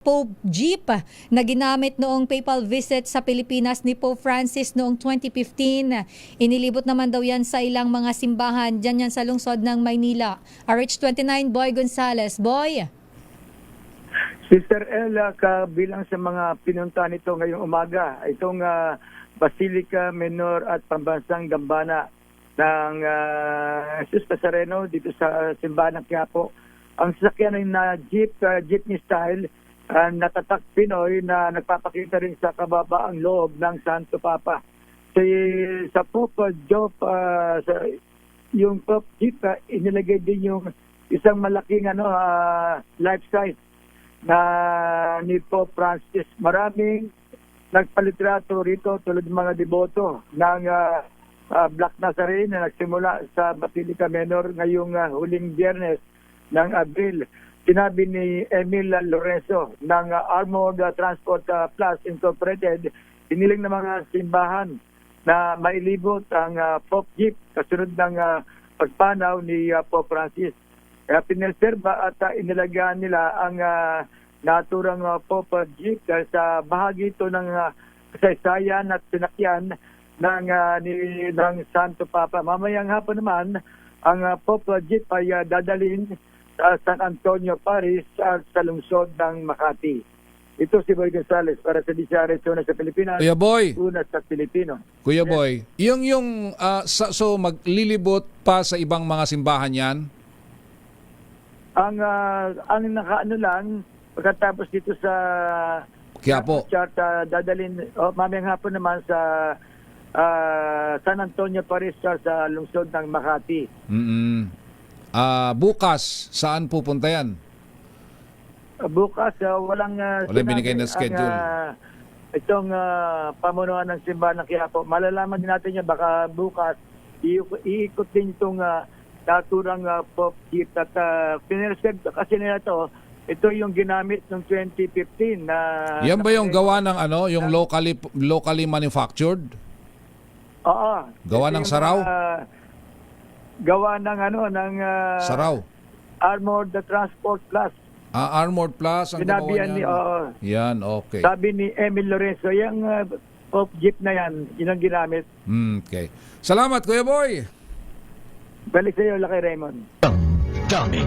Pope Jeep na ginamit noong papal visit sa Pilipinas ni Pope Francis noong 2015. Inilibot naman daw yan sa ilang mga simbahan dyan yan sa lungsod ng Maynila. RH29, Boy Gonzales. Boy! Sister Ella, kabilang sa mga pinunta nito ngayong umaga, itong Basilica Menor at Pambansang Gambana ng Jesus Nazareno dito sa simbahan ng Quiapo. Ang sasakyan ay na jeepney style, natatak Pinoy na nagpapakita rin sa kababaang loob ng Santo Papa. Sa Pope Job, yung Pope Jeep, inilagay din yung isang malaking life size na ni Pope Francis. Maraming nagpalitrato rito tulad ng mga deboto ng Black Nazarene na nagsimula sa Basilica Menor ngayong huling Biyernes ng Abril. Sinabi ni Emil Lorenzo ng Armored Transport Plus Incorporated, hiniling ng mga simbahan na mailibot ang Pope Jeep kasunod ng pagpanaw ni Pope Francis. Kaya pinelserba at inilagaan nila ang naturang Pope Jeep sa bahagi ito ng kasaysayan at sinakyan ng Santo Papa. Mamayang hapon naman, ang Pope Jeep ay dadalhin sa San Antonio Paris at sa lungsod ng Makati. Ito si Boy Gonzales para sa Disyaryo Una sa Pilipinas. Kuya Boy. Una sa Pilipino. Kuya Boy, so maglilibot pa sa ibang mga simbahan yan? Ang nakaano lang, pagkatapos dito sa Quiapo. dadalhin, mamayang hapon naman sa San Antonio Paris sa lungsod ng Makati. Bukas, saan pupunta yan? Bukas, walang binigay na schedule. Itong pamunuan ng simbahan ng Quiapo. Malalaman din natin yan, baka bukas iikot din itong naturang Pope Jeep at pinreserve kasi nila ito yung ginamit noong 2015 na yan ba yung gawa ng yung locally manufactured? Oo. Gawa ng Saraw? Gawa ng Saraw. Armored Transport Plus. Armored Plus ang Sinabi gawa yan niyan. Yan, okay. Sabi ni Emil Lorenzo, yung Pope Jeep na yan, yun ang ginamit. Okay. Salamat, Kuya Boy. Balik sa iyo, Laki Raymond. Dummy.